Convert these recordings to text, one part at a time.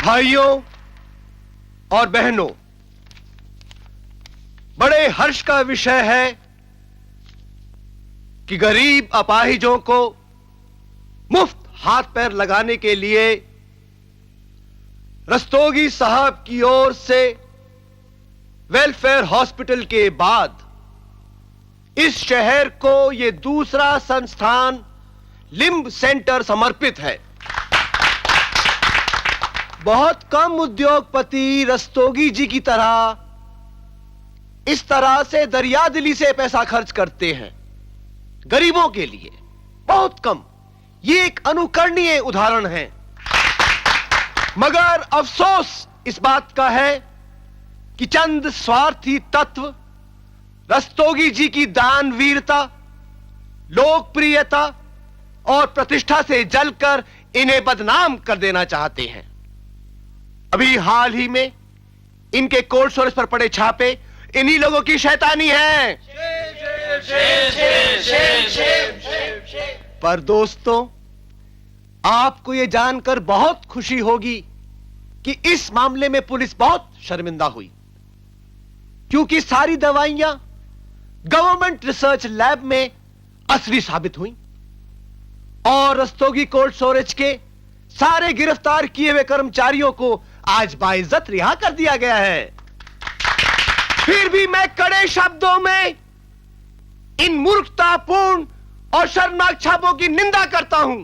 भाइयों और बहनों, बड़े हर्ष का विषय है कि गरीब अपाहिजों को मुफ्त हाथ पैर लगाने के लिए रस्तोगी साहब की ओर से वेलफेयर हॉस्पिटल के बाद इस शहर को यह दूसरा संस्थान लिम्ब सेंटर समर्पित है। बहुत कम उद्योगपति रस्तोगी जी की तरह इस तरह से दरियादिली से पैसा खर्च करते हैं गरीबों के लिए, बहुत कम। ये एक अनुकरणीय उदाहरण है। मगर अफसोस इस बात का है कि चंद स्वार्थी तत्व रस्तोगी जी की दानवीरता, लोकप्रियता और प्रतिष्ठा से जलकर इन्हें बदनाम कर देना चाहते हैं। अभी हाल ही में इनके कोल्ड स्टोरेज पर पड़े छापे इन्हीं लोगों की शैतानी है। पर दोस्तों, आपको यह जानकर बहुत खुशी होगी कि इस मामले में पुलिस बहुत शर्मिंदा हुई, क्योंकि सारी दवाइयां गवर्नमेंट रिसर्च लैब में असली साबित हुई और रस्तोगी कोल्ड स्टोरेज के सारे गिरफ्तार किए हुए कर्मचारियों को आज बाइज्जत रिहा कर दिया गया है। फिर भी मैं कड़े शब्दों में इन मूर्खतापूर्ण और शर्मनाक छापों की निंदा करता हूं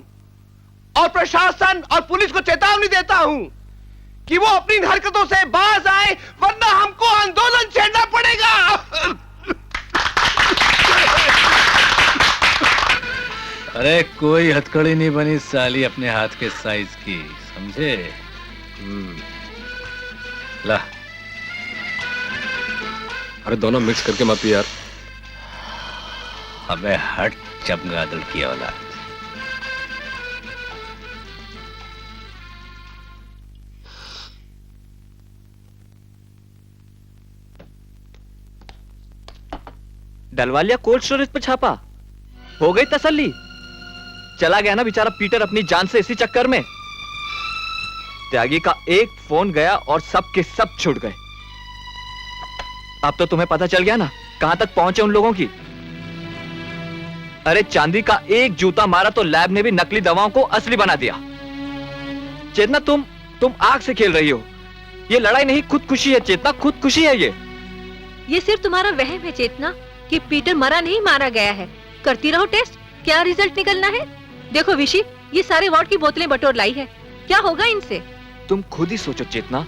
और प्रशासन और पुलिस को चेतावनी देता हूं कि वो अपनी इन हरकतों से बाज आए, वरना हमको आंदोलन छेड़ना पड़ेगा। अरे कोई हथकड़ी नहीं बनी साली अपने हाथ के साइज की, समझे? ला, अरे दोनों मिक्स करके मत पी यार। हमें हट चमगादड़ की औलाद। डलवा लिया कोल्ड स्टोरेज पे छापा, हो गई तसल्ली। चला गया ना बेचारा पीटर अपनी जान से इसी चक्कर में। त्यागी का एक फोन गया और सब के सब छूट गए। अब तो तुम्हें पता चल गया ना कहां तक पहुंचे उन लोगों की। अरे चांदी का एक जूता मारा तो लैब ने भी नकली दवाओं को असली बना दिया। चेतना, तुम आग से खेल रही हो। ये लड़ाई नहीं, खुदकुशी है चेतना, खुदकुशी है ये सिर्फ तुम्हारा वहम है चेतना कि पीटर मरा नहीं, मारा गया है। करती रहो टेस्ट, क्या रिजल्ट निकलना है। देखो विशी, ये सारे वार्ड की बोतलें बटोर लाई है, क्या होगा इनसे? तुम खुद ही सोचो चेतना।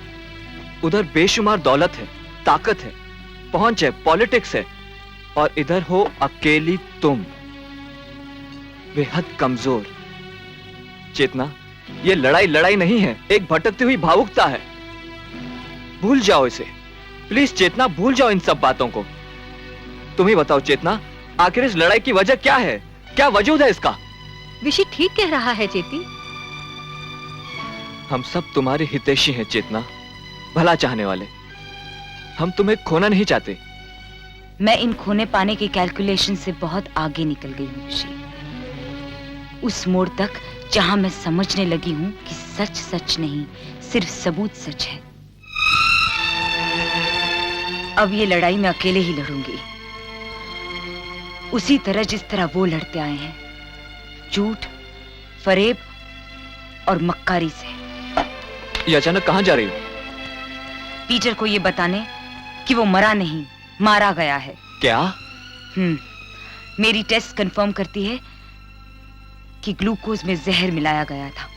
उधर बेशुमार दौलत है, ताकत है, पहुंच है, पॉलिटिक्स है, और इधर हो अकेली तुम, बेहद कमजोर। चेतना, ये लड़ाई नहीं है, एक भटकती हुई भावुकता है। भूल जाओ इसे प्लीज चेतना, भूल जाओ इन सब बातों को। तुम ही बताओ चेतना, आखिर इस लड़ाई की वजह क्या है, क्या वजूद है इसका? विशी ठीक कह रहा है चेती। हम सब तुम्हारे हितैषी हैं चेतना, भला चाहने वाले। हम तुम्हें खोना नहीं चाहते। मैं इन खोने पाने की कैलकुलेशन से बहुत आगे निकल गई हूँ विशी। उस मोड़ तक जहां मैं समझने लगी हूं कि सच सच नहीं, सिर्फ सबूत सच है। अब ये लड़ाई मैं अकेले ही लड़ूंगी, उसी तरह जिस तरह वो लड़ते आए हैं, झूठ, फरेब और मक्कारी से। ये अचानक कहां जा रही हो? पीटर को ये बताने कि वो मरा नहीं, मारा गया है। क्या? मेरी टेस्ट कंफर्म करती है कि ग्लूकोज में जहर मिलाया गया था।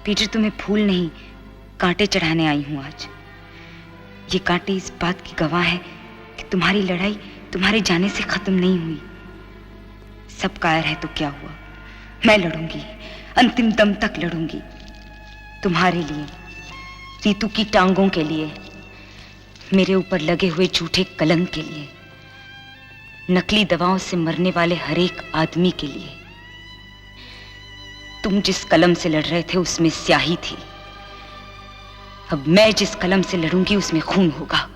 पीटर, तुम्हें फूल नहीं कांटे चढ़ाने आई हूं आज। ये कांटे इस बात की गवाह है कि तुम्हारी लड़ाई तुम्हारे जाने से खत्म नहीं हुई। सब कायर है तो क्या हुआ, मैं लड़ूंगी, अंतिम दम तक लड़ूंगी, तुम्हारे लिए, रीतू की टांगों के लिए, मेरे ऊपर लगे हुए झूठे कलंक के लिए, नकली दवाओं से मरने वाले हर एक आदमी के लिए। तुम जिस कलम से लड़ रहे थे उसमें स्याही थी, अब मैं जिस कलम से लड़ूंगी उसमें खून होगा।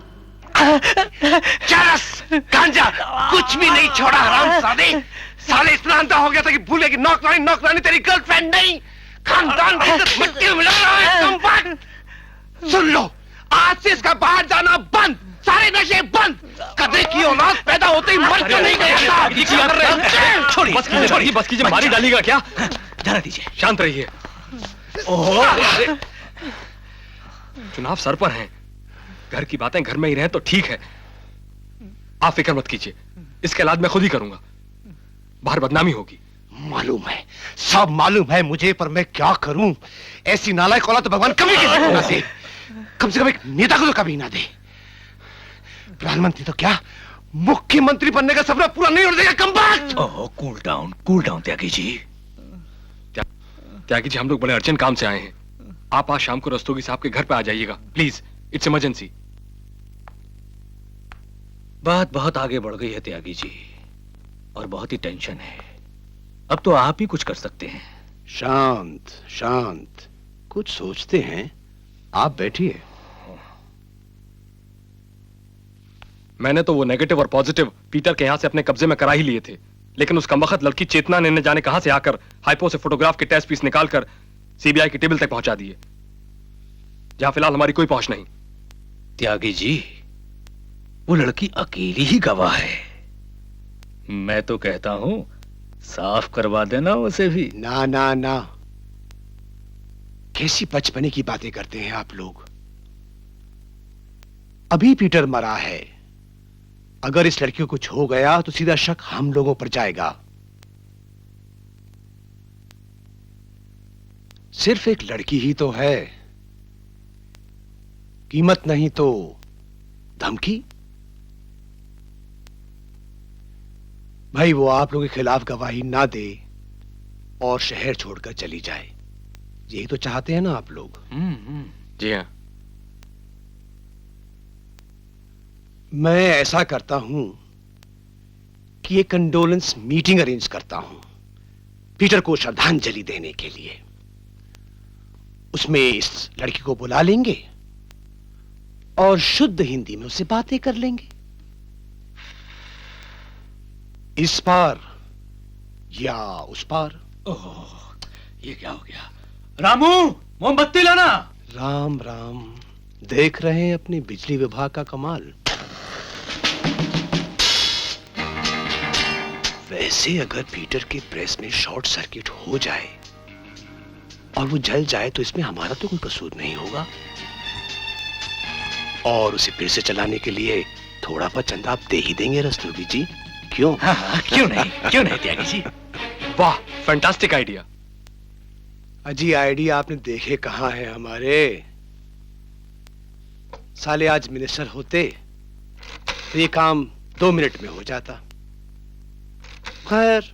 चरस, गांजा, कुछ भी नहीं छोड़ा हरामजादे। साले इतना अंधा हो गया था कि भूले कि नौकरानी तेरी गर्लफ्रेंड नहीं, खानदान की इज्जत मिट्टी में मिला रहा है। कम सुन लो, आज से इसका बाहर जाना बंद, सारे नशे बंद। कदे की औलाद पैदा होते ही मर क्यों नहीं गया? छोड़िए बस कीजिए, मारी डालिएगा क्या? जाने दीजिए, शांत रहिए। ओहो, चुनाव सर पर हैं, घर की बातें घर में ही रहे तो ठीक है। आप फिक्र मत कीजिए, इसके इलाज मैं खुद ही करूंगा, बाहर बदनामी होगी। मालूम है, सब मालूम है मुझे, पर मैं क्या करूं? ऐसी नालायक औलाद तो भगवान कभी किसी को ना दे, कम से कम एक नेता को तो कभी ना दे। प्रधानमंत्री तो क्या, मुख्यमंत्री बनने का सपना पूरा नहीं हो देगा। कम ओहो, कूल डाउन त्यागी जी। त्यागी जी, हम लोग बड़े अर्जेंट काम से आए हैं, आप आज शाम को रस्तोगी साहब के घर पे आ जाइएगा प्लीज, इट्स इमरजेंसी। बात बहुत आगे बढ़ गई है त्यागी जी, और बहुत ही टेंशन है। अब तो आप ही कुछ कर सकते हैं। शांत शांत, कुछ सोचते हैं, आप बैठिए। मैंने तो वो नेगेटिव और पॉजिटिव पीटर के यहां से अपने कब्जे में करा ही लिए थे, लेकिन उस कमबख्त लड़की चेतना ने न जाने कहां से आकर हाइपो से फोटोग्राफ के टेस्ट पीस निकालकर सीबीआई की टेबल तक पहुंचा दिए, जहां फिलहाल हमारी कोई पहुंच नहीं। त्यागी जी, वो लड़की अकेली ही गवाह है। मैं तो कहता हूं साफ करवा देना उसे भी। ना ना ना, कैसी बचपने की बातें करते हैं आप लोग। अभी पीटर मरा है, अगर इस लड़की को कुछ हो गया तो सीधा शक हम लोगों पर जाएगा। सिर्फ एक लड़की ही तो है, कीमत नहीं तो धमकी। भाई वो आप लोगों के खिलाफ गवाही ना दे और शहर छोड़कर चली जाए, यही तो चाहते हैं ना आप लोग। जी हाँ। मैं ऐसा करता हूं कि एक कंडोलेंस मीटिंग अरेंज करता हूं पीटर को श्रद्धांजलि देने के लिए। उसमें इस लड़की को बुला लेंगे और शुद्ध हिंदी में उससे बातें कर लेंगे। इस पार या उस पार। ओह, ये क्या हो गया? रामू, मोमबत्ती लाना। राम राम, देख रहे हैं अपने बिजली विभाग का कमाल। वैसे अगर पीटर के प्रेस में शॉर्ट सर्किट हो जाए और वो जल जाए तो इसमें हमारा तो कोई कसूर नहीं होगा, और उसे फिर से चलाने के लिए थोड़ा बहुत चंदा आप दे ही देंगे रस्तोगी जी, क्यों? हाँ, क्यों नहीं त्यागी जी। वाह, फैंटास्टिक आइडिया। अजी आइडिया आपने देखे कहां है हमारे। साले आज मिनिस्टर होते तो ये काम 2 मिनट में हो जाता। खैर,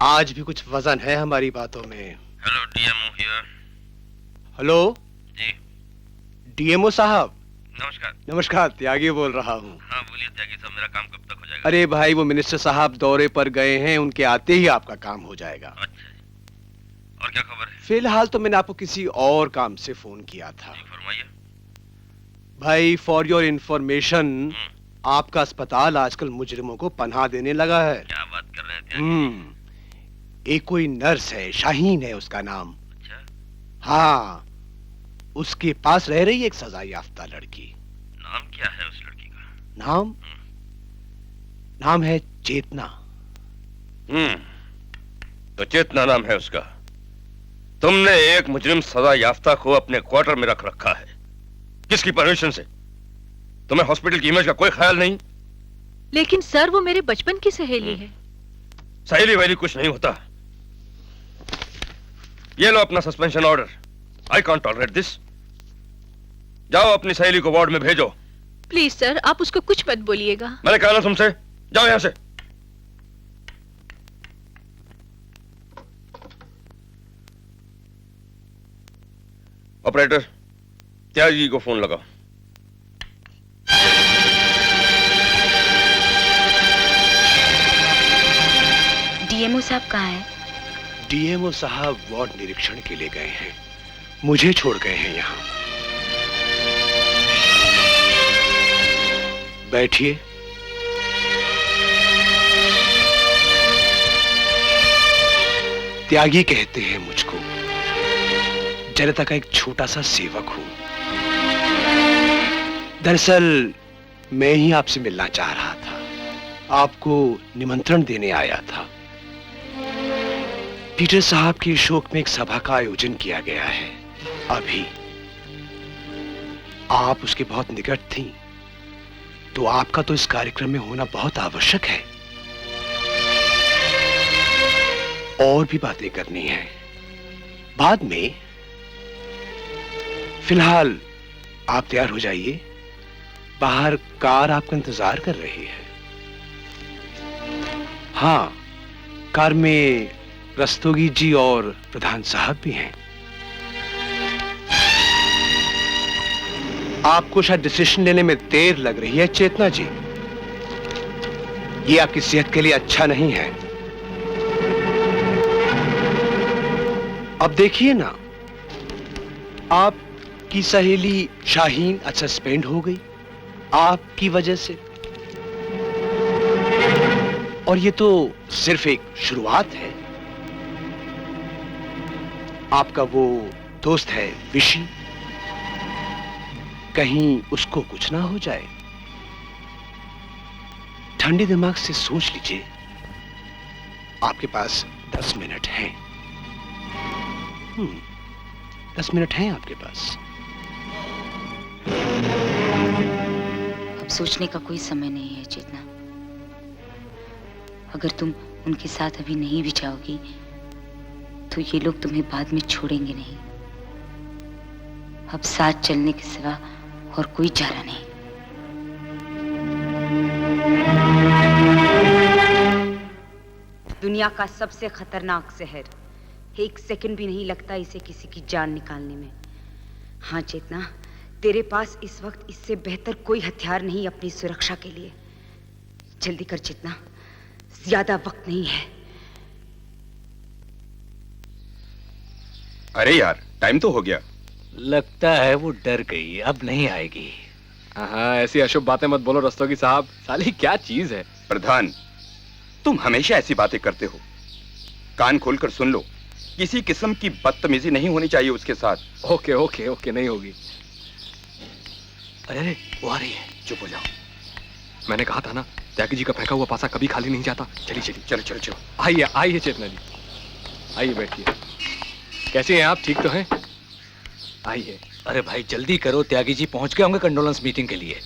आज भी कुछ वजन है हमारी बातों में। Hello DMO here. हेलो जी डीएमओ साहब। नमस्कार। नमस्कार, त्यागी बोल रहा हूँ। हाँ बोलिए त्यागी साहब, मेरा काम कब तक हो जाएगा? अरे भाई, वो मिनिस्टर साहब दौरे पर गए हैं, उनके आते ही आपका काम हो जाएगा। अच्छा जी। और क्या खबर है? फिलहाल तो मैंने आपको किसी और काम से फोन किया था। जी फरमाइए। भाई फॉर योर इंफॉर्मेशन, आपका अस्पताल आजकल मुजरिमों को पनाह देने लगा है। क्या बात कर रहे हैं त्यागी? एक कोई नर्स है, शाहीन है उसका नाम। अच्छा, हाँ, उसके पास रह रही है एक सजा याफ्ता लड़की। नाम क्या है उस लड़की का? नाम है चेतना। तो चेतना नाम है उसका। तुमने एक मुजरिम सजा याफ्ता को अपने क्वार्टर में रख रखा है, किसकी परमिशन से? तुम्हें हॉस्पिटल की इमेज का कोई ख्याल नहीं? लेकिन सर, वो मेरे बचपन की सहेली है। सहेली वहेली कुछ नहीं होता। ये लो अपना suspension order. I can't tolerate this. जाओ अपनी सहेली को वार्ड में भेजो। प्लीज सर, आप उसको कुछ मत बोलिएगा। मैंने कहा ना तुमसे, जाओ यहां से। ऑपरेटर, त्यागी जी को फोन लगाओ। डीएमओ साहब कहाँ हैं? डीएमओ साहब वार्ड निरीक्षण के लिए गए हैं, मुझे छोड़ गए हैं यहाँ। बैठिए। त्यागी कहते हैं मुझको, जनता का एक छोटा सा सेवक हूं। दरअसल मैं ही आपसे मिलना चाह रहा था, आपको निमंत्रण देने आया था। पीटर साहब के शोक में एक सभा का आयोजन किया गया है अभी। आप उसके बहुत निकट थीं, तो आपका तो इस कार्यक्रम में होना बहुत आवश्यक है। और भी बातें करनी है बाद में। फिलहाल आप तैयार हो जाइए, बाहर कार आपका इंतजार कर रही है। हाँ, कार में रस्तोगी जी और प्रधान साहब भी हैं। आपको शायद डिसीजन लेने में देर लग रही है चेतना जी, ये आपकी सेहत के लिए अच्छा नहीं है। अब देखिए ना, आपकी सहेली शाहीन आज सस्पेंड हो गई आपकी वजह से, और ये तो सिर्फ एक शुरुआत है। आपका वो दोस्त है विशी, कहीं उसको कुछ ना हो जाए। ठंडे दिमाग से सोच लीजिए, आपके पास 10 मिनट हैं। 10 मिनट हैं आपके पास। अब सोचने का कोई समय नहीं है चेतना। अगर तुम उनके साथ अभी नहीं भी जाओगी तो ये लोग तुम्हें बाद में छोड़ेंगे नहीं। अब साथ चलने के सिवा और कोई चारा नहीं। दुनिया का सबसे खतरनाक जहर, एक सेकंड भी नहीं लगता इसे किसी की जान निकालने में। हाँ चेतना, तेरे पास इस वक्त इससे बेहतर कोई हथियार नहीं अपनी सुरक्षा के लिए। जल्दी कर चेतना, ज्यादा वक्त नहीं है। अरे यार, टाइम तो हो गया। लगता है वो डर गई, अब नहीं आएगी। हाँ, ऐसी अशुभ बातें मत बोलो रस्तोगी साहब, साली क्या चीज है। प्रधान, तुम हमेशा ऐसी बातें करते हो। कान खोलकर सुन लो, किसी किस्म की बदतमीजी नहीं होनी चाहिए उसके साथ। ओके ओके ओके, नहीं होगी। अरे वो आ रही है। चुप हो जाओ। मैंने कहा था ना, त्यागी जी का फेंका हुआ पासा कभी खाली नहीं जाता। चलिए चलिए, चलो चलो चलो। आइए आइए चेतना जी, आइए बैठिए। कैसे हैं आप, ठीक तो हैं? आइए। अरे भाई जल्दी करो, त्यागी जी पहुंच गए होंगे कंडोलेंस मीटिंग के लिए।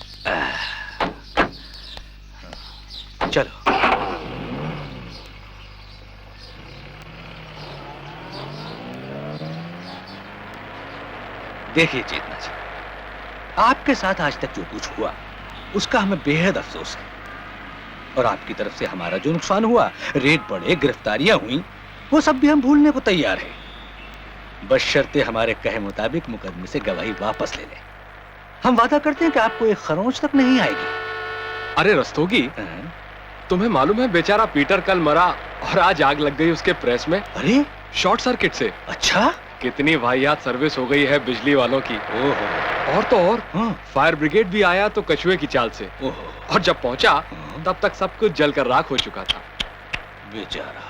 चलो। देखिए चेतना जी, आपके साथ आज तक जो कुछ हुआ उसका हमें बेहद अफसोस है, और आपकी तरफ से हमारा जो नुकसान हुआ, रेड बढ़े, गिरफ्तारियां हुई, वो सब भी हम भूलने को तैयार हैं, बशर्ते हमारे कहे मुताबिक मुकदमे से गवाही वापस ले लें। हम वादा करते हैं कि आपको एक खरोंच तक नहीं आएगी। अरे रस्तोगी, तुम्हें मालूम है बेचारा पीटर कल मरा और आज आग लग गई उसके प्रेस में। अरे शॉर्ट सर्किट से। अच्छा, कितनी वाहियात सर्विस हो गई है बिजली वालों की। ओहो। और तो और हाँ। फायर ब्रिगेड भी आया तो कछुए की चाल से। ओहो। और जब पहुंचा तब तक सब कुछ जलकर राख हो चुका था। बेचारा।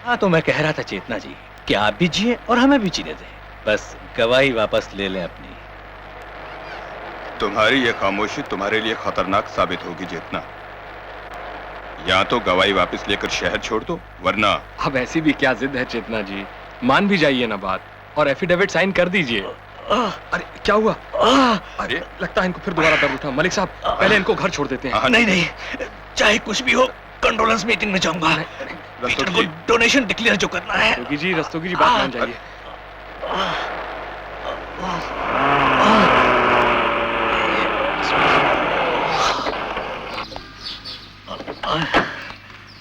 हाँ, तो मैं कह रहा था चेतना जी कि आप भी जिए और हमें भी जीने दें, बस गवाही वापस ले लें अपनी। तुम्हारी ये खामोशी तुम्हारे लिए खतरनाक साबित होगी चेतना। या तो गवाही वापस लेकर शहर छोड़ दो, वरना। अब ऐसी भी क्या जिद है चेतना जी, मान भी जाइए ना बात और एफिडेविट साइन कर दीजिए। अरे क्या हुआ? अरे लगता है इनको फिर दोबारा दर्द उठा। मलिक साहब, पहले इनको घर छोड़ देते हैं। नहीं नहीं, चाहे कुछ भी हो, कंडोलेंस मीटिंग में जाऊंगा। पीटर को डोनेशन डिक्लेयर जो करना है। रस्तोगी जी बात मान जाइए।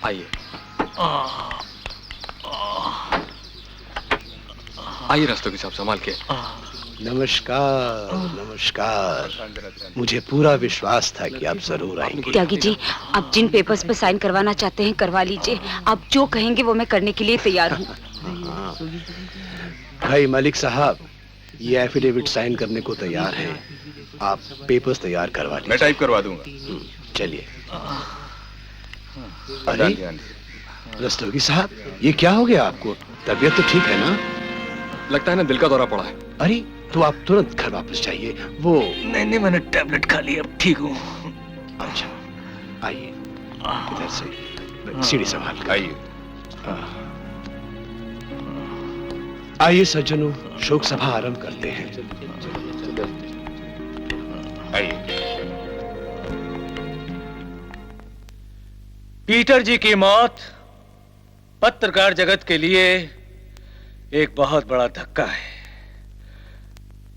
आइए आइए रस्तोगी साहब, संभाल के। नमस्कार नमस्कार। मुझे पूरा विश्वास था कि आप जरूर आएंगे। त्यागी जी, आप जिन पेपर्स पर साइन करवाना चाहते हैं करवा लीजिए। आप जो कहेंगे वो मैं करने के लिए तैयार हूँ। भाई मलिक साहब, ये एफिडेविट साइन करने को तैयार है। आप पेपर्स तैयार करवा लीजिए। मैं टाइप करवा दूंगा। चलिए। अरे रस्तोगी साहब, ये क्या हो गया आपको? तबीयत तो ठीक है ना? लगता है ना दिल का दौरा पड़ा है। अरे तो आप तुरंत घर वापस जाइए। वो नहीं, मैंने टैबलेट खा ली, अब ठीक हूँ। अच्छा, आइए इधर से, सीढ़ी संभाल कर आइए। आइए सज्जनों, शोक सभा आरंभ करते हैं। आइए। पीटर जी की मौत पत्रकार जगत के लिए एक बहुत बड़ा धक्का है।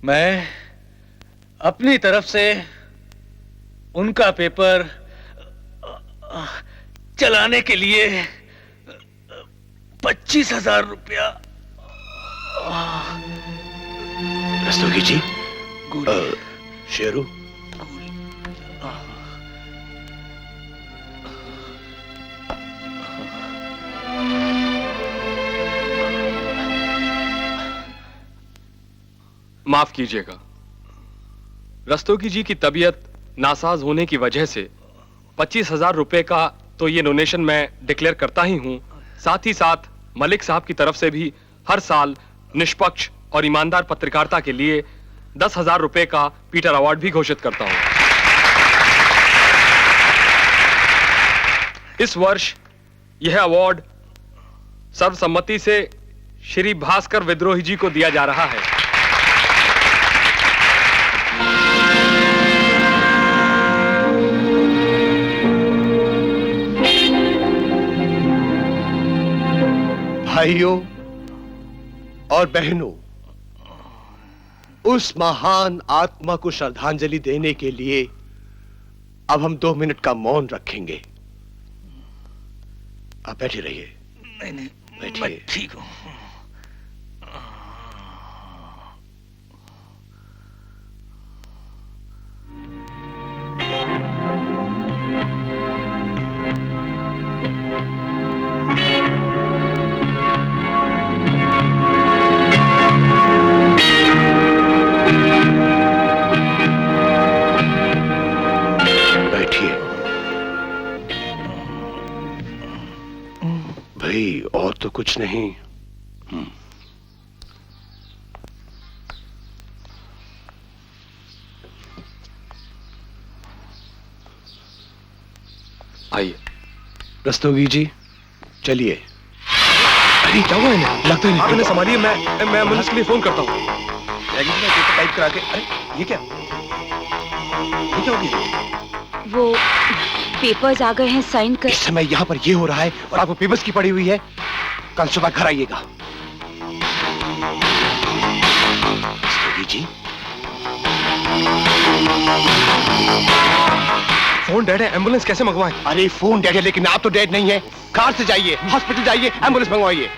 मैं अपनी तरफ से उनका पेपर चलाने के लिए 25,000 रुपया। रस्तोगी जी, शेरू, माफ कीजिएगा, रस्तोगी जी की तबीयत नासाज होने की वजह से 25,000 रुपए का तो ये डोनेशन मैं डिक्लेयर करता ही हूं, साथ ही साथ मलिक साहब की तरफ से भी हर साल निष्पक्ष और ईमानदार पत्रकारिता के लिए 10,000 रुपए का पीटर अवार्ड भी घोषित करता हूं। इस वर्ष यह अवार्ड सर्वसम्मति से श्री भास्कर विद्रोही जी को दिया जा रहा है। भाइयों और बहनों, उस महान आत्मा को श्रद्धांजलि देने के लिए अब हम 2 मिनट का मौन रखेंगे। आप बैठे रहिए। नहीं, बैठिए। मैं ठीक हूँ। भाई और तो कुछ नहीं। आइए। रस्तोगी जी, चलिए। अरे क्या हुआ इन्हें? लगता है आप इन्हें संभालिए, मैं एम्बुलेंस के लिए फोन करता हूँ। टाइप करा के। अरे ये क्या हो गया? वो पेपर्स आ गए हैं, साइन कर। इस समय यहाँ पर ये हो रहा है और आपको पेपर्स की पड़ी हुई है। कल सुबह घर आइएगा। रस्तोगी जी, फोन डेड है, एम्बुलेंस कैसे मंगवाएं? अरे फोन डेड है लेकिन आप तो डेड नहीं है। कार से जाइए, हॉस्पिटल जाइए, एम्बुलेंस मंगवाइए।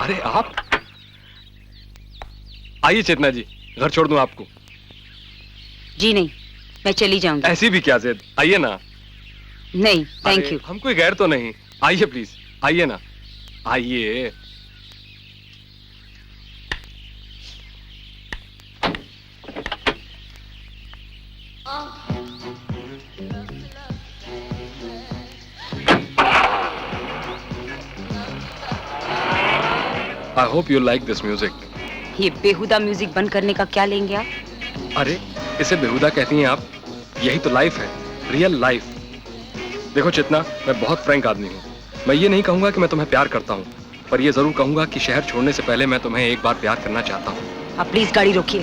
अरे आप आइए चेतना जी, घर छोड़ दूं आपको? जी नहीं, मैं चली जाऊंगी। ऐसी भी क्या जिद, आइए ना। नहीं, थैंक यू। हम कोई गैर तो नहीं, आइए प्लीज, आइए ना, आइए। I hope you like this music. ये बेहुदा म्यूजिक बंद करने का क्या लेंगे आप? अरे इसे बेहुदा कहती हैं आप? यही तो लाइफ है, रियल लाइफ। देखो चेतना, मैं बहुत फ्रैंक आदमी हूँ। मैं ये नहीं कहूँगा कि मैं तुम्हें प्यार करता हूँ, पर ये जरूर कहूँगा कि शहर छोड़ने से पहले मैं तुम्हें एक बार प्यार करना चाहता हूँ। आप प्लीज गाड़ी रोकिए,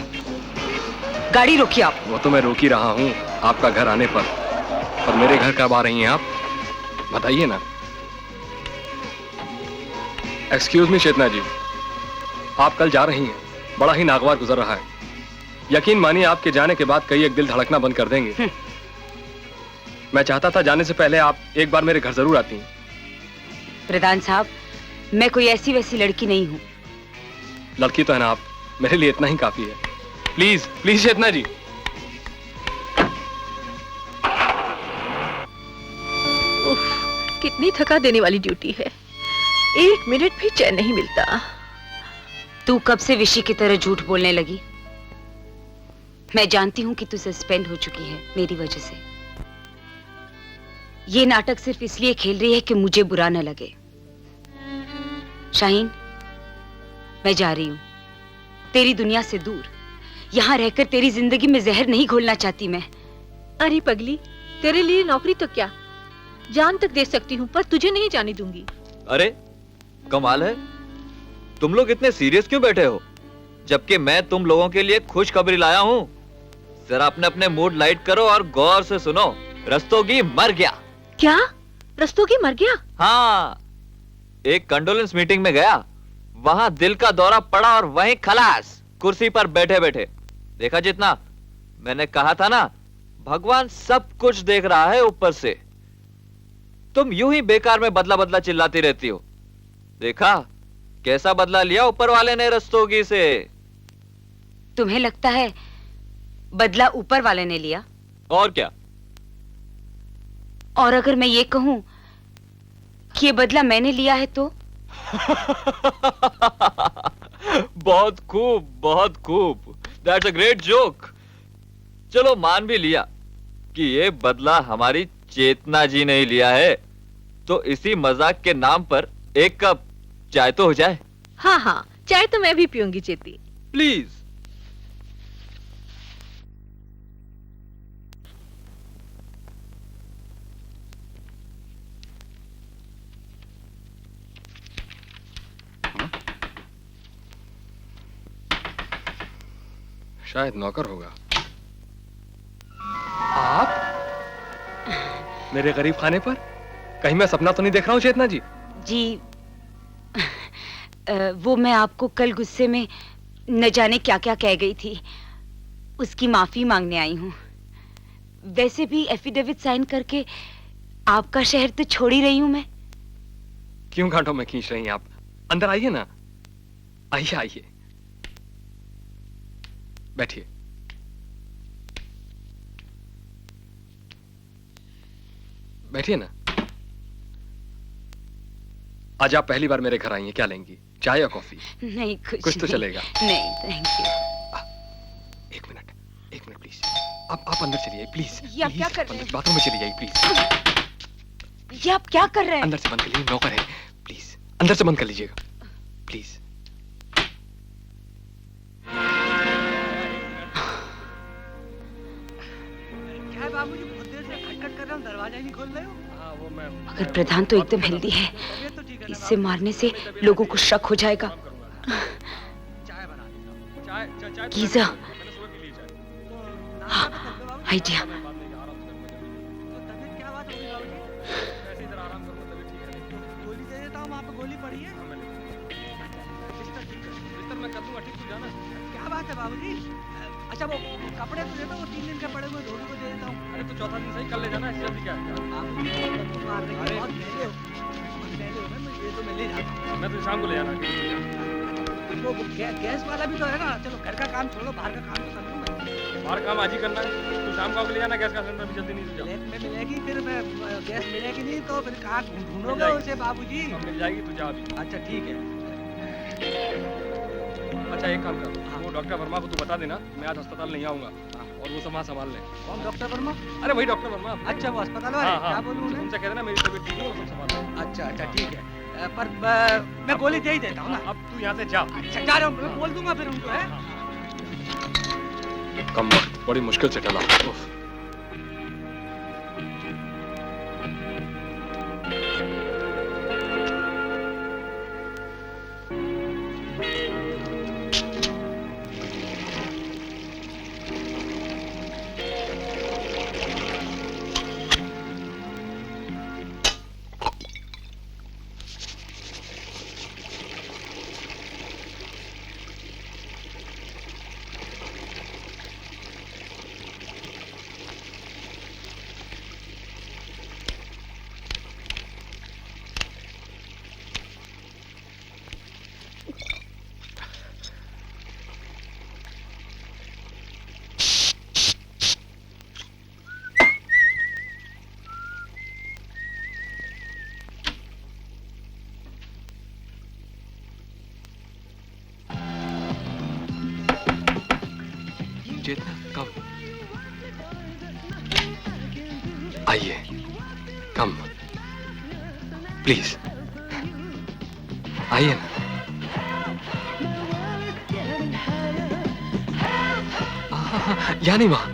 गाड़ी रोकिए आप। वो तो मैं रोक ही रहा हूँ आपका घर आने पर मेरे घर कब आ रही हैं आप? बताइए ना। एक्सक्यूज मी चेतना जी, आप कल जा रही हैं, बड़ा ही नागवार गुजर रहा है। यकीन मानिए आपके जाने के बाद कई एक दिल धड़कना बंद कर देंगे। मैं चाहता था जाने से पहले आप एक बार मेरे घर जरूर आती। प्रधान साहब, मैं कोई ऐसी वैसी लड़की नहीं हूँ। लड़की तो है ना आप, मेरे लिए इतना ही काफी है। प्लीज प्लीज चेतना जी। उफ, कितनी थका देने वाली ड्यूटी है, 1 मिनट भी चैन नहीं मिलता। तू कब से विशी की तरह झूठ बोलने लगी? मैं जानती हूँ कि तू सस्पेंड हो चुकी है मेरी वजह से। ये नाटक सिर्फ इसलिए खेल रही है कि मुझे बुरा न लगे। शाहीन, मैं जा रही हूँ तेरी दुनिया से दूर। यहाँ रहकर तेरी जिंदगी में जहर नहीं घोलना चाहती मैं। अरे पगली, तेरे लिए नौकरी तो क्या, जान तक दे सकती हूँ, पर तुझे नहीं जाने दूंगी। अरे कमाल है, तुम लोग इतने सीरियस क्यों बैठे हो, जबकि मैं तुम लोगों के लिए खुशखबरी लाया हूँ। जरा अपने अपने मूड लाइट करो और गौर से सुनो। रस्तोगी मर गया। क्या? रस्तोगी मर गया? हाँ, एक कंडोलेंस मीटिंग में गया, वहां दिल का दौरा पड़ा और वहीं खलास, कुर्सी पर बैठे बैठे। देखा जितना, मैंने कहा था ना, भगवान सब कुछ देख रहा है ऊपर से। तुम यूं ही बेकार में बदला बदला चिल्लाती रहती हो। देखा कैसा बदला लिया ऊपर वाले ने रस्तोगी से। तुम्हें लगता है बदला ऊपर वाले ने लिया? और क्या? और अगर मैं ये कहूं कि ये बदला मैंने लिया है तो? बहुत खूब, बहुत खूब। That's a great joke. चलो मान भी लिया कि ये बदला हमारी चेतना जी ने ही लिया है, तो इसी मजाक के नाम पर एक कप चाय तो हो जाए। हाँ हाँ, चाय तो मैं भी पीऊंगी चेती। प्लीज। शायद नौकर होगा। आप मेरे गरीब खाने पर? कहीं मैं सपना तो नहीं देख रहा हूँ चेतना जी? जी, वो मैं आपको कल गुस्से में न जाने क्या क्या कह गई थी, उसकी माफी मांगने आई हूँ। वैसे भी एफिडेविट साइन करके आपका शहर तो छोड़ ही रही हूँ मैं। क्यों घाटों में खींच रही हैं आप? अंदर आइए ना, आइए आइए, बैठिए। बैठिए ना। आज आप पहली बार मेरे घर आई हैं, क्या लेंगी, चाय या कॉफी? नहीं, कुछ तो नहीं। चलेगा। नहीं, थैंक यू। एक मिनट प्लीज। आप अंदर चलिए प्लीज। ये आप क्या कर रहे हैं? बाथरूम में चली जाइए प्लीज। ये आप क्या कर रहे हैं? अंदर से बंद कर लीजिए, नौकर है। प्लीज अंदर से बंद कर लीजिएगा प्लीज। क्या बाबूजी, बहुत देर से खटखट कर रहा हूं, दरवाजा ही नहीं खोल रहे हो? हाँ, वो मैं मगर प्रधान तो एकदम हेल्दी है, इससे मारने से लोगों को शक हो जाएगा। चाय बना देता हूं। गीजा, हाँ, आइडिया। तबीयत क्या बात होगी बाबूजी? गोली दे देता हूं, वहां पे गोली पड़ी है। क्या बात है बाबूजी? अच्छा, वो कपड़े तो देता हूँ, वो 3 दिन के पड़े हुए धोबी को दे देता हूँ। अरे तो चौथा दिन सही, कल ले जाना, इससे जल्दी क्या है? बाबूजी मारने के बहुत पहले हो गए, मैं ये तो मैं ले जाता हूँ। मैं तो शाम को ले जाना। वो गैस वाला भी तो है ना। चलो घर का काम छोड़ो, बाहर का काम तो कर लूँ मैं। बाहर काम आज ही करना है, तो शाम को आके ले जाना गैस का सिलेंडर, भी जल्दी नहीं फ्लैट में मिलेगी, फिर मैं गैस मिलेगी नहीं तो फिर कहाँ ढूंढोगे उसे बाबूजी? मिल जाएगी, तू जा अभी। अच्छा ठीक है। अच्छा एक काम कर, वो डॉक्टर वर्मा को तू बता देना मैं आज अस्पताल नहीं आऊंगा, और वो सब वहाँ संभाल ले। कौन डॉक्टर वर्मा? अरे वही डॉक्टर वर्मा। अच्छा, वो अस्पताल वाले? क्या बोलूं उन्हें? उनसे कह देना मेरी तबीयत ठीक है, वो सब संभाल ले। अच्छा अच्छा ठीक है, पर मैं गोली दे ही देता हूँ ना। अब तू यहाँ से जा। अच्छा जा रहा हूँ, मैं बोल दूंगा फिर उनको, है? कम वक्त बड़ी मुश्किल से टला। उफ। चेतना, कम। आइए, कम, प्लीज आइए ना। यानी माँ,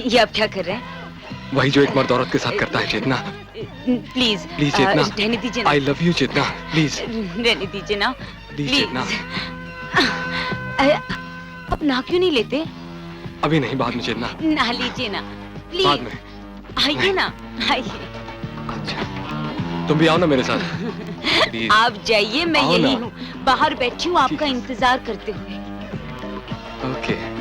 ये आप क्या कर रहे हैं? वही जो एक मर्द औरत के साथ करता है चेतना। प्लीज प्लीज चेतना, रहने दीजिए ना। I love you Chetna, please रहने दीजिए ना। प्लीज चेतना। अब ना क्यों नहीं लेते? अभी नहीं, बाद में चेतना। ना लीजिए ना प्लीज। बाद में। आइए ना, आइए। अच्छा, तुम भी आओ ना मेरे साथ। प्लीज। आप जाइए, मैं आओ यही ना। हूँ, बाहर बैठी हूँ आपका इंतजार करते हुए। ओके।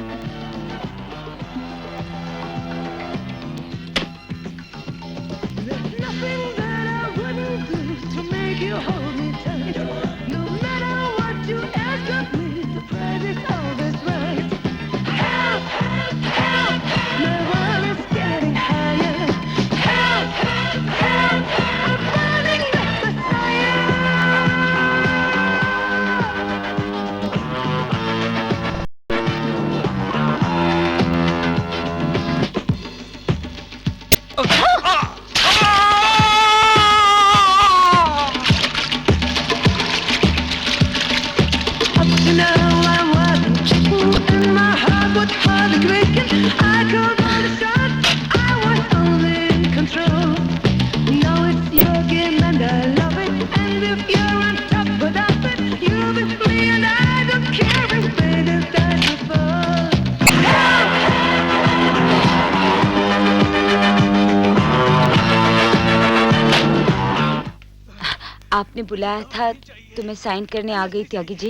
आपने बुलाया था तो मैं साइन करने आ गई, त्यागी जी।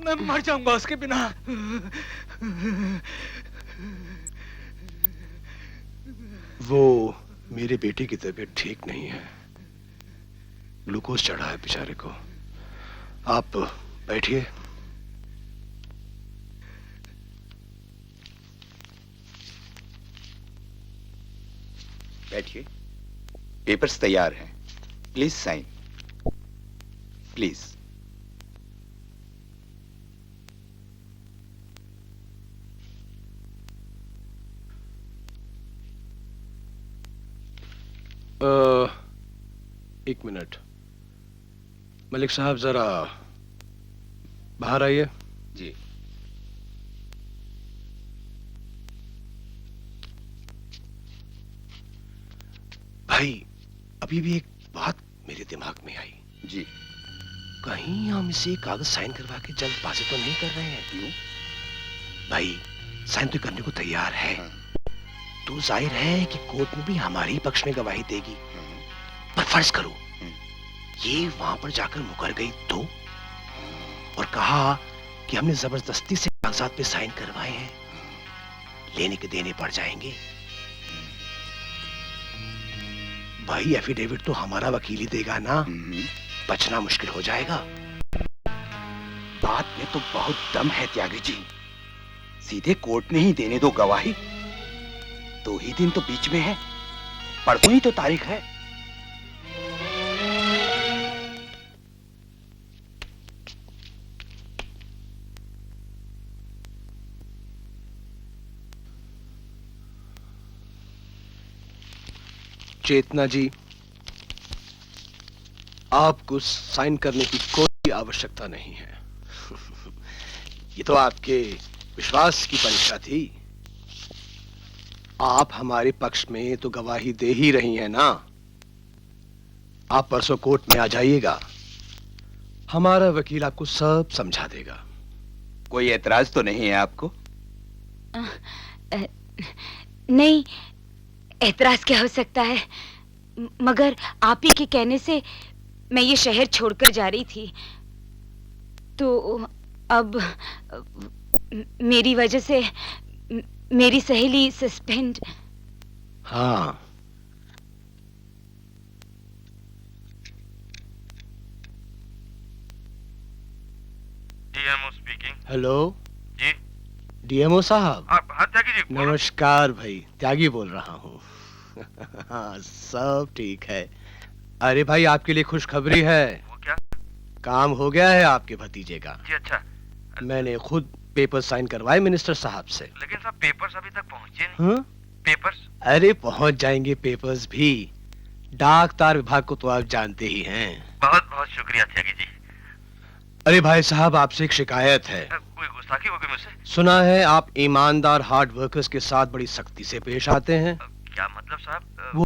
मैं मर जाऊंगा उसके बिना। वो मेरे बेटे की तबीयत ठीक नहीं है, ग्लूकोज चढ़ा है बेचारे को। आप बैठिए। बैठिए, पेपर्स तैयार हैं, प्लीज साइन, प्लीज। एक मिनट, मलिक साहब जरा बाहर आइए। जी। भाई, अभी भी एक बात मेरे दिमाग में आई। जी। कहीं हम इसे कागज साइन करवा के जल्दबाजी तो नहीं कर रहे हैं? क्यों? भाई, साइन तो करने को तैयार है। हाँ। तो जाहिर है कि कोर्ट में भी हमारे ही पक्ष में गवाही देगी। पर फर्ज करो ये वहां पर जाकर मुकर गई तो, और कहा कि हमने जबरदस्ती से कागजात पे साइन करवाए हैं, लेने के देने पड़ जाएंगे। भाई, एफिडेविट तो हमारा वकील ही देगा ना, बचना मुश्किल हो जाएगा। बात में तो बहुत दम है त्यागी जी, सीधे कोर्ट में ही देने दो गवाही। 2 ही दिन तो बीच में है, परसों ही तो तारीख है। चेतना जी, आपको साइन करने की कोई आवश्यकता नहीं है। ये तो आपके विश्वास की परीक्षा थी। आप हमारे पक्ष में तो गवाही दे ही रही हैं ना। आप परसों कोर्ट में आ जाइएगा, हमारा वकील आपको सब समझा देगा। कोई एतराज तो नहीं है आपको? नहीं, एतराज क्या हो सकता है, मगर आप ही के कहने से मैं ये शहर छोड़कर जा रही थी, तो अब मेरी वजह से मेरी सहेली सस्पेंड। हाँ, डीएमओ स्पीकिंग। हेलो जी। डीएमओ साहब। हाँ त्यागी जी। नमस्कार भाई, त्यागी बोल रहा हूँ। हाँ, सब ठीक है। अरे भाई, आपके लिए खुशखबरी है। वो क्या? काम हो गया है आपके भतीजे का। जी अच्छा। मैंने खुद पेपर साइन करवाए मिनिस्टर साहब से। लेकिन साहब पेपर्स अभी तक पहुंचे नहीं। हाँ? पेपर्स? अरे पहुंच जाएंगे पेपर्स भी। डाक तार विभाग को तो आप जानते ही हैं। बहुत बहुत शुक्रिया त्यागी जी। अरे भाई साहब, आपसे एक शिकायत है। कोई गुस्ताखी हो गई मुझसे? सुना है आप ईमानदार हार्ड वर्कर्स के साथ बड़ी सख्ती से पेश आते हैं। क्या मतलब साहब? वो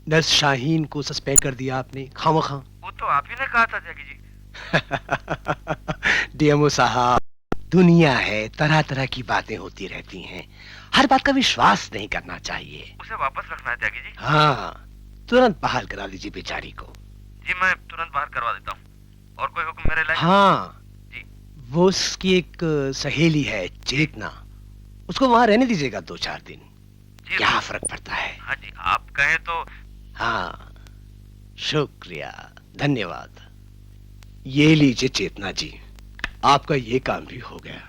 नर्स शाहीन को सस्पेंड कर दिया आपने खामखा। वो तो आप ही ने कहा था त्यागी जी। डीएमओ साहब, दुनिया है, तरह तरह की बातें होती रहती हैं। हर बात का विश्वास नहीं करना चाहिए। उसे वापस रखना है त्यागी जी। हाँ, तुरंत बहाल करा लीजिए बेचारी को। जी मैं तुरंत बाहर करवा देता हूँ। और कोई हुक्म मेरे लायक? हाँ जी। वो उसकी एक सहेली है चेतना, उसको वहां रहने दीजिएगा 2-4 दिन। जी क्या फर्क पड़ता है। हाँ जी, आप कहें तो। हाँ, शुक्रिया, धन्यवाद। ये लीजिए चेतना जी, आपका ये काम भी हो गया।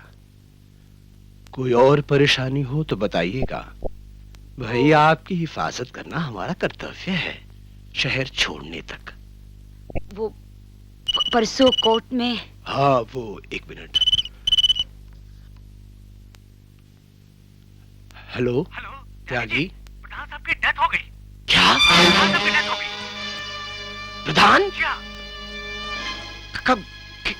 कोई और परेशानी हो तो बताइएगा। भाई, आपकी हिफाजत करना हमारा कर्तव्य है, शहर छोड़ने तक। वो परसों कोर्ट में। हाँ, वो 1 मिनट। हेलो हेलो त्यागी। प्रधान साहब की डेथ हो गई। क्या? प्रधान साहब की डेथ हो गई। प्रधान? जी हाँ। कब?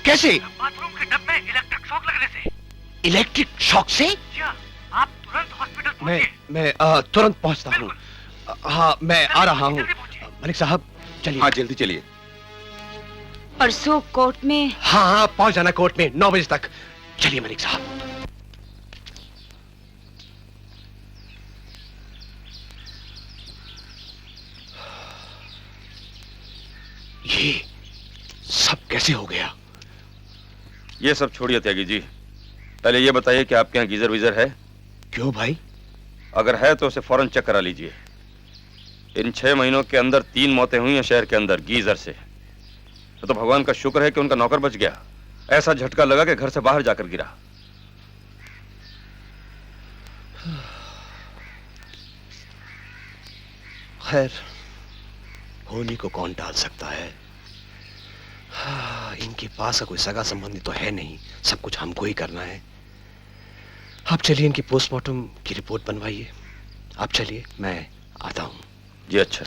कैसे? बाथरूम के डब में इलेक्ट्रिक शॉक लगने से। इलेक्ट्रिक शॉक से? जी हाँ, आप तुरंत हॉस्पिटल पहुंचिए। मैं तुरंत पहुंचता हूँ। हाँ, मैं आ रहा हूँ। जल्दी पहुंचिए। मलिक साहब, चलिए। हाँ, जल्दी चलिए। परसों कोर्ट में। हाँ हाँ, पहुंच जाना कोर्ट में 9 बजे तक। चलिए मलिक साहब। ये सब कैसे हो गया? ये सब छोड़िए त्यागी जी, पहले ये बताइए कि आपके यहाँ गीजर वीजर है? क्यों भाई? अगर है तो उसे फौरन चेक करा लीजिए। इन 6 महीनों के अंदर 3 मौतें हुई हैं शहर के अंदर गीजर से। तो भगवान का शुक्र है कि उनका नौकर बच गया। ऐसा झटका लगा कि घर से बाहर जाकर गिरा। खैर, होली को कौन टाल सकता है। हाँ, इनके पास का कोई सगा संबंधी तो है नहीं, सब कुछ हमको ही करना है। आप चलिए, इनकी पोस्टमार्टम की रिपोर्ट बनवाइए। आप चलिए, मैं आता हूं। जी अच्छा।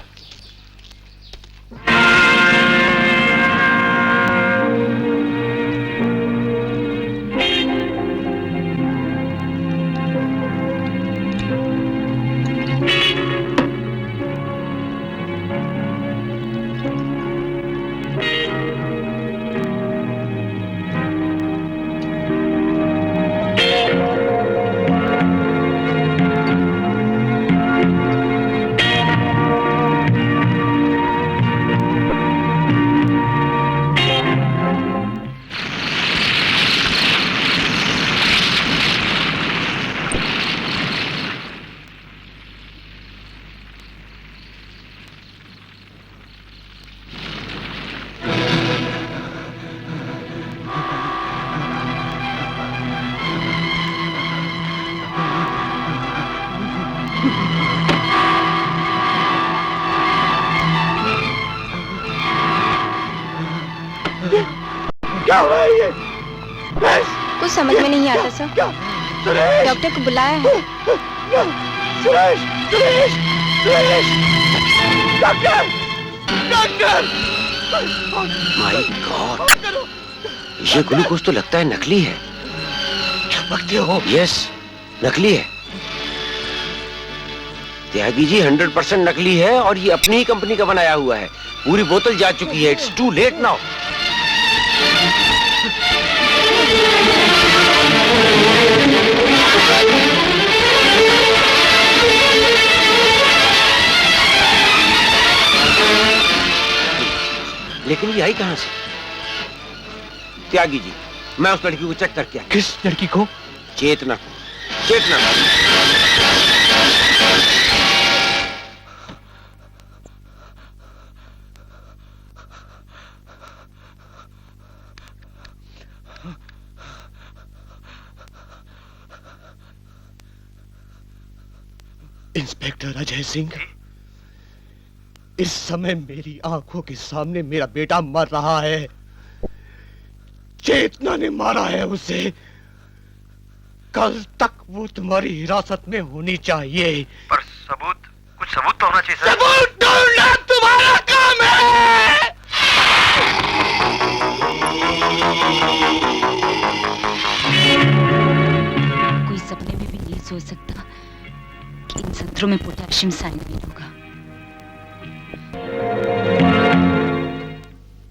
क्या हो रहा है ये? कुछ समझ में नहीं आता सर। सुरेश! डॉक्टर को बुलाया है। Suresh! Suresh! Suresh! Doctor! Doctor! My God, ये ग्लूकोज तो लगता है नकली है। क्या बकते हो? यस, नकली है त्यागी जी, 100% नकली है और ये अपनी ही कंपनी का बनाया हुआ है। पूरी बोतल जा चुकी है। It's too late now. लेकिन ये आई कहां से? त्यागी जी, मैं उस लड़की को चेक करके आया। किस लड़की को? चेतना को। चेतना को। इंस्पेक्टर अजय सिंह, इस समय मेरी आंखों के सामने मेरा बेटा मर रहा है। चेतना ने मारा है उसे। कल तक वो तुम्हारी हिरासत में होनी चाहिए। पर सबूत, कुछ सबूत तो होना चाहिए सर। सबूत ढूंढना तुम्हारा काम है। कोई सपने में भी नहीं सोच सकता कि इन संतरों में पोटेशियम साइनाइड होगा।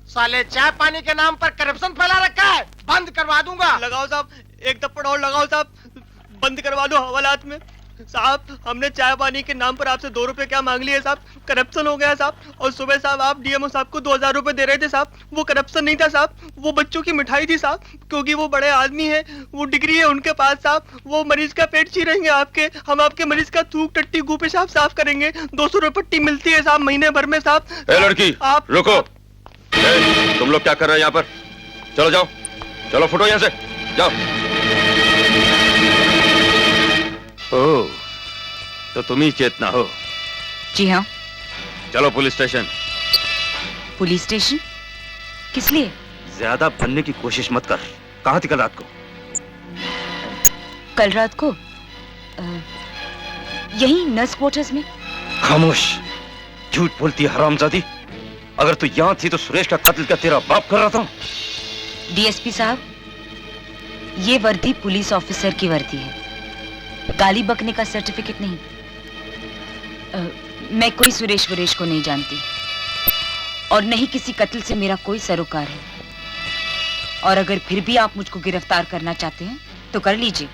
साले चाय पानी के नाम पर करप्शन फैला रखा है, बंद करवा दूंगा। लगाओ साहब, एक थप्पड़ और लगाओ साहब, बंद करवा दो हवालात में। साहब हमने चाय पानी के नाम पर आपसे 2 रुपए क्या मांग लिए साहब, करप्शन हो गया साहब। और सुबह साहब आप डीएमओ साहब को 2000 रुपए दे रहे थे साहब, वो करप्शन नहीं था साहब, वो बच्चों की मिठाई थी साहब, क्योंकि वो बड़े आदमी हैं, वो डिग्री है उनके पास साहब, वो मरीज का पेट चीरेंगे आपके, हम आपके मरीज का थूक टट्टी गू पेशाब साफ करेंगे। 200 रुपए पट्टी मिलती है साहब महीने भर में साहब। ए लड़की, आप रुको। तुम लोग क्या कर रहे हो यहाँ पर? चलो जाओ, चलो फुटो यहाँ से, जाओ। ओह, तो तुम ही चेतना हो? जी हाँ। चलो पुलिस स्टेशन। Police station? किस लिए? ज्यादा बनने की कोशिश मत कर। कहाँ थी कल रात को? कल रात को यही नर्स क्वार्टर्स में। खामोश, झूठ बोलती है हरामजादी। अगर तू यहाँ थी तो सुरेश का कत्ल क्या तेरा बाप कर रहा था? डीएसपी साहब, ये वर्दी पुलिस ऑफिसर की वर्दी है, गाली बकने का सर्टिफिकेट नहीं। मैं कोई सुरेश वरेश को नहीं जानती और नहीं किसी कत्ल से मेरा कोई सरोकार है। और अगर फिर भी आप मुझको गिरफ्तार करना चाहते हैं तो कर लीजिए।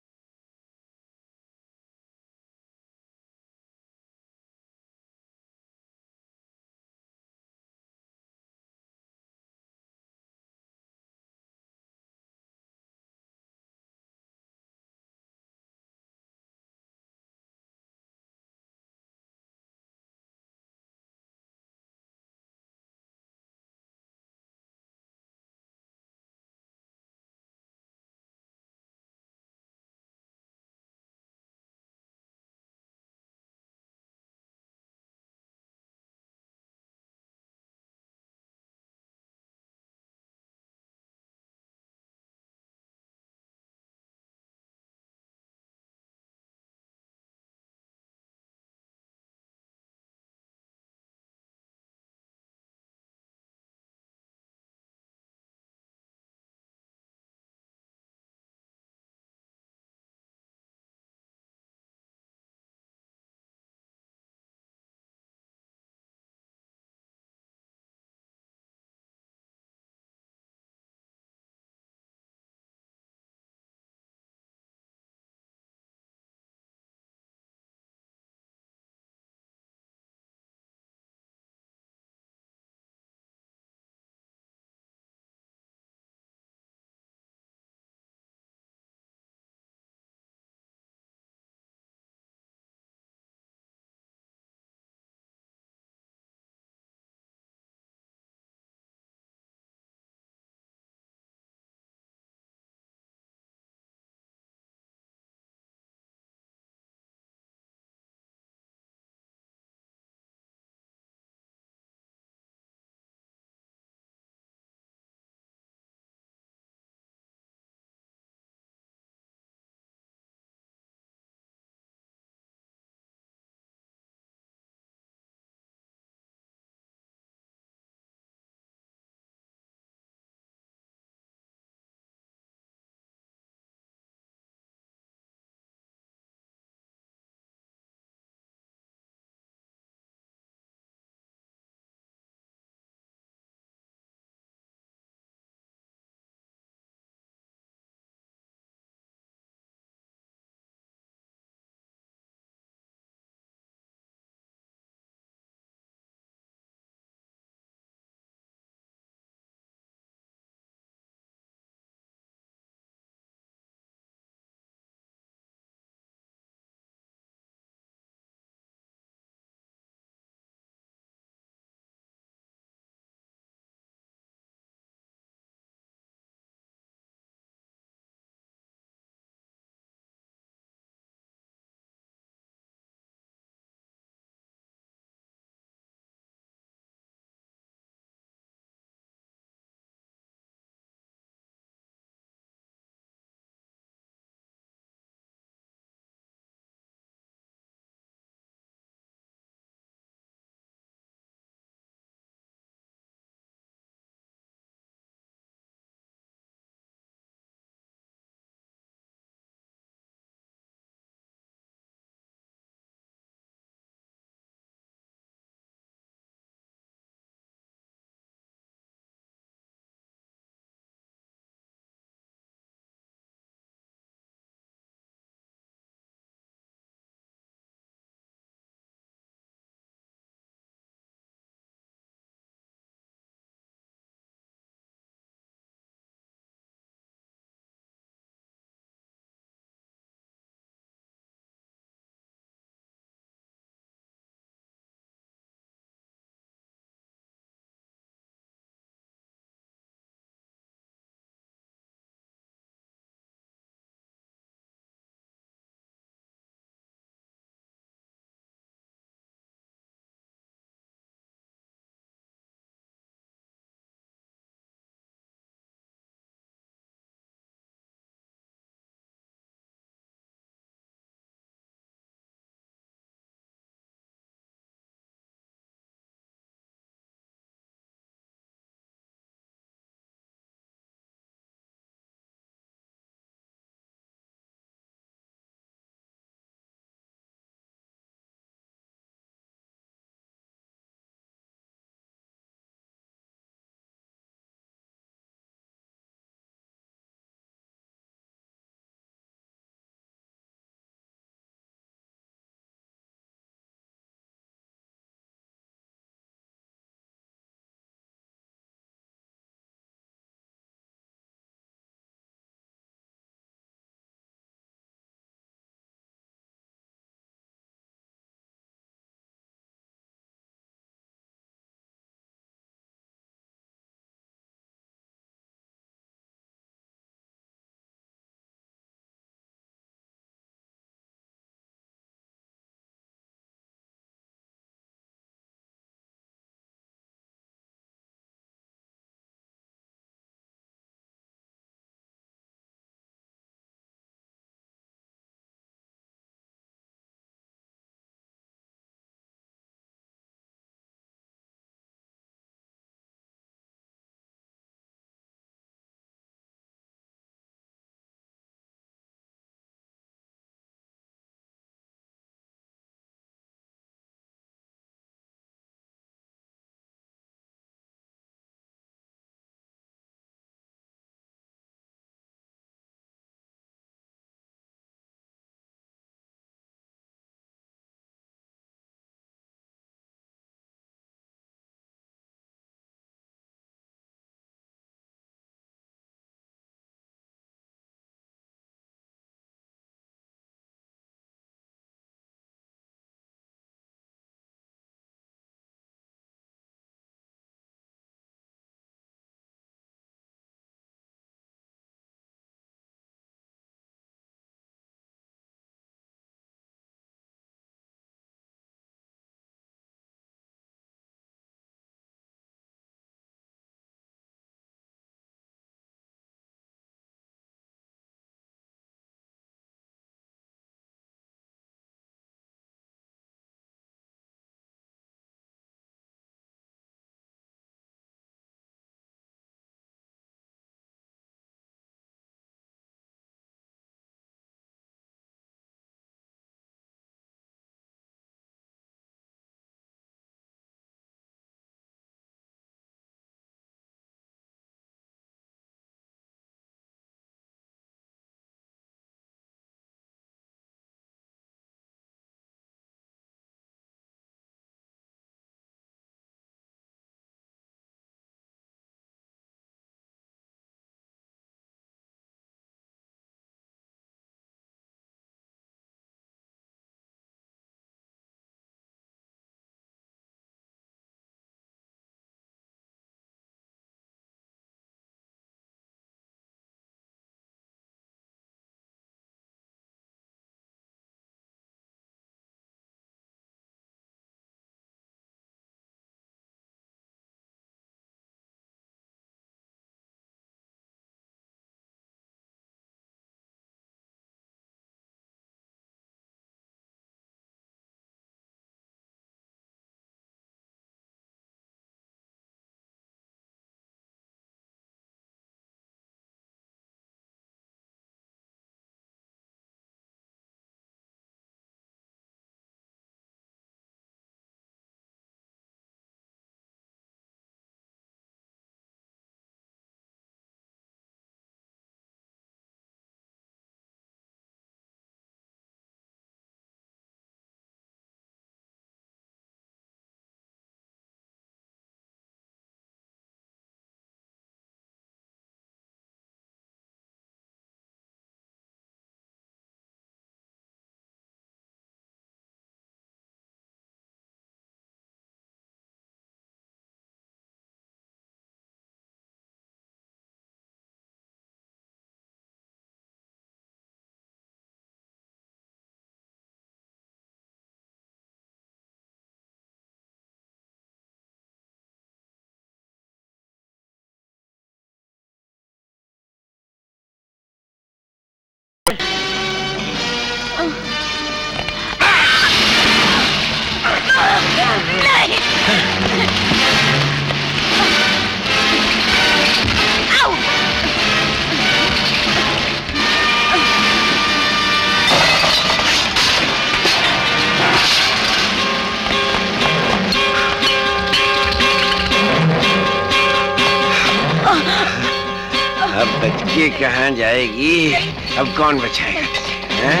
अब बच के कहाँ जाएगी? अब कौन बचाएगा तुझे? हैं?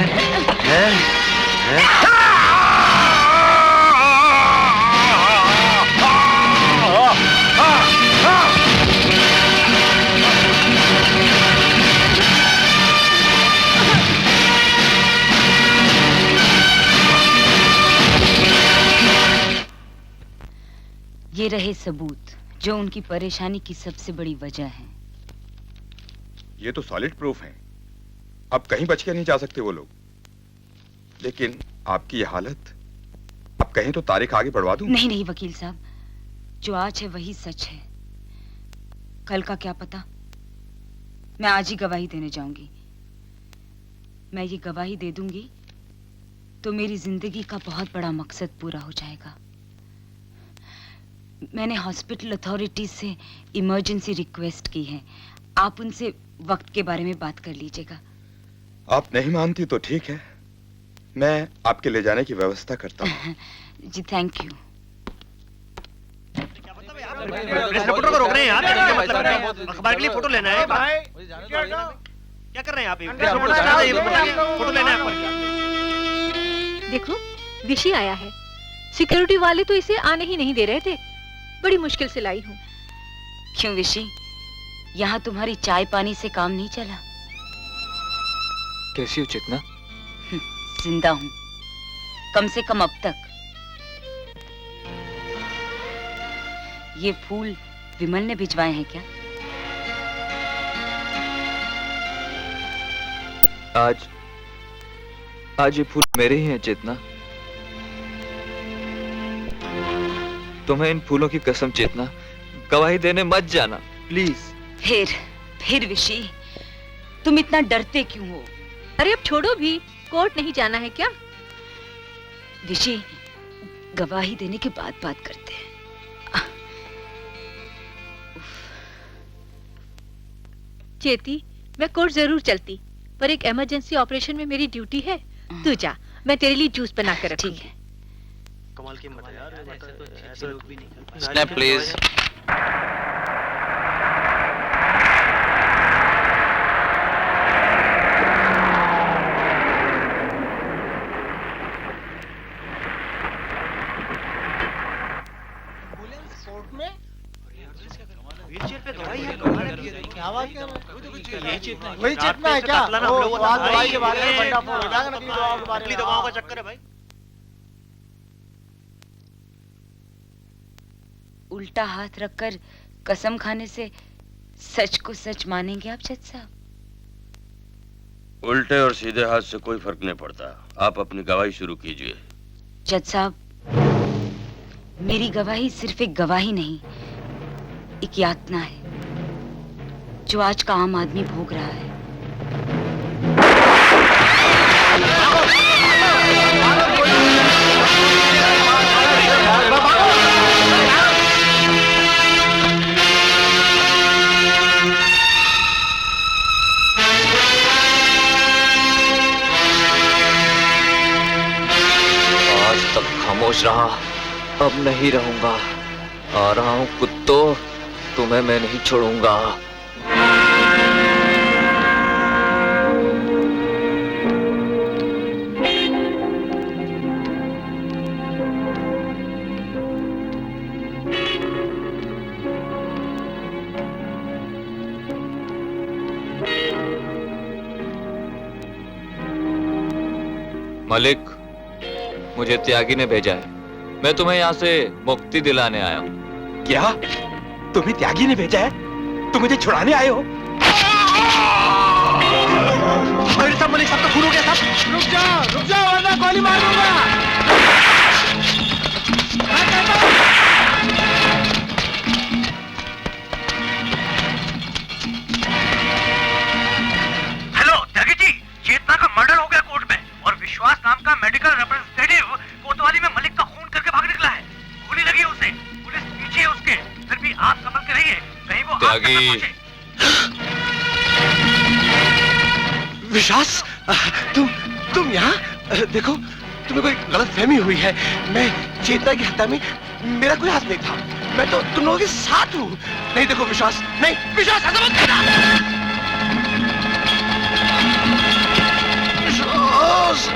हैं? हैं? ये रहे सबूत जो उनकी परेशानी की सबसे बड़ी वजह है। ये तो सॉलिड प्रूफ है। अब कहीं बच के नहीं जा सकते वो लोग। लेकिन आपकी ये हालत, अब कहीं तो तारीख आगे बढ़वा दूं? नहीं नहीं वकील साहब, जो आज है वही सच है। कल का क्या पता। मैं आज ही गवाही देने जाऊंगी। मैं ये गवाही दे दूंगी तो मेरी जिंदगी का बहुत बड़ा मकसद पूरा हो जाएगा। मैंने हॉस्पिटल अथॉरिटीज से इमरजेंसी रिक्वेस्ट की है। आप उनसे वक्त के बारे में बात कर लीजिएगा। आप नहीं मानती तो ठीक है, मैं आपके ले जाने की व्यवस्था करता हूँ। जी थैंक यू। रिपोर्टर को रोक रहे हैं यार, क्या मतलब है? अखबार के लिए फोटो लेना है भाई। क्या कर रहे हैं आप? फोटो लेना है आपको। देखो विशी आया है। सिक्योरिटी वाले तो इसे आने ही नहीं दे रहे थे। बड़ी मुश्किल से लाई हूँ। क्यों विशी, यहाँ तुम्हारी चाय पानी से काम नहीं चला? कैसी हो चेतना? जिंदा हूँ, कम से कम अब तक। ये फूल विमल ने भिजवाए हैं क्या? आज ये फूल मेरे ही हैं चेतना। तुम्हें इन फूलों की कसम चेतना, गवाही देने मत जाना प्लीज। फिर विशी, तुम इतना डरते क्यों हो? अरे अब छोड़ो भी, कोर्ट नहीं जाना है क्या? विशी, गवाही देने के बाद बात करते हैं। चेती, मैं कोर्ट जरूर चलती, पर एक इमरजेंसी ऑपरेशन में मेरी ड्यूटी है। तू जा, मैं तेरे लिए जूस बना कर रखूंगी। ठीक है। कमाल की मत यार, ऐसे लोग भी नहीं। Snap please. वही चेतना है क्या? दवाई के बारे में बंदा फोड़ देगा, नकली दवाओं के बारे में। नकली दवाओं का चक्कर है भाई। उल्टा हाथ रखकर कसम खाने से सच को सच मानेंगे आप जज साहब? उल्टे और सीधे हाथ से कोई फर्क नहीं पड़ता। आप अपनी गवाही शुरू कीजिए। जज साहब, मेरी गवाही सिर्फ एक गवाही नहीं, एक यातना है जो आज का आम आदमी भोग रहा है। आज तक खामोश रहा, अब नहीं रहूंगा। आ रहा हूं कुत्तों, तुम्हें मैं नहीं छोड़ूंगा। मलिक, मुझे त्यागी ने भेजा है। मैं तुम्हें यहाँ से मुक्ति दिलाने आया हूँ। क्या? तुम्हें त्यागी ने भेजा है? तुम मुझे छुड़ाने आए हो? अरे सब मलिक, सब तो खून हो गया सब। रुक जाओ वरना गोली मार दूंगा। हेलो त्यागी जी, चेतना का मर्डर हो गया कोर्ट में और विश्वास नाम का मेडिकल रिप्रेजेंटेटिव कोतवाली में मलिक का खून करके भाग निकला है। गोली लगी है उसे, पुलिस पीछे है उसके। फिर भी आप संभल के रहिए, कहीं वो आप तक न पहुंचे। विश्वास, तुम यहाँ? देखो, तुम्हें कोई गलतफहमी हुई है। मैं चेतना की हत्या में मेरा कोई हाथ नहीं था। मैं तो तुम लोगों के साथ हूँ। नहीं देखो विश्वास, नहीं विश्वास, ऐसा मत करना। बॉस।